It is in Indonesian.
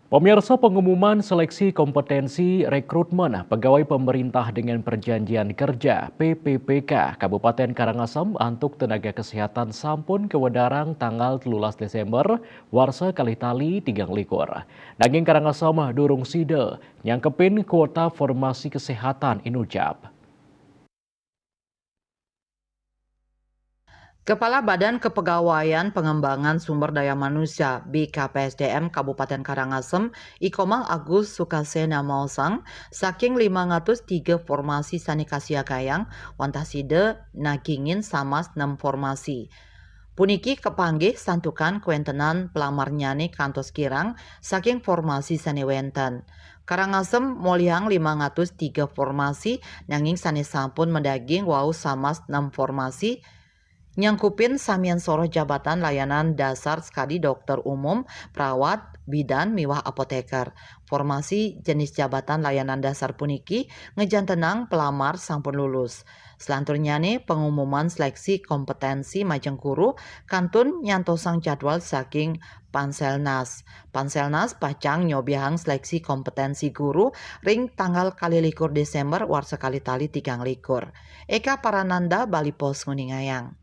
Pemirsa, pengumuman seleksi kompetensi rekrutmen pegawai pemerintah dengan perjanjian kerja PPPK Kabupaten Karangasem untuk tenaga kesehatan sampun kewedarang tanggal 13 Desember warsa kalitali 3 likur. Nanging Karangasem durung side nyangkepin kuota formasi kesehatan Inujab. Kepala Badan Kepegawaian Pengembangan Sumber Daya Manusia BKPSDM Kabupaten Karangasem, Ikomang Agus Sukasena Mausang, saking 503 formasi sanikasia gayang, wantaside nagingin samas 6 formasi. Puniki kepanggih santukan kuentenan pelamar nyane kantos kirang saking formasi sanewenten. Karangasem moliang 503 formasi nanging sampun mendaging wau samas 6 formasi nyangkupin samian soro jabatan layanan dasar sekali dokter umum, perawat, bidan, miwah apoteker. Formasi jenis jabatan layanan dasar puniki ngejantenang pelamar sampun lulus. Selanturnya nih pengumuman seleksi kompetensi majeng guru kantun nyantosang jadwal saking Panselnas. Panselnas pacang nyobiahang seleksi kompetensi guru ring tanggal kali likur Desember war sekali tali 3 likur. Eka Parananda Bali Pos Nguningayang.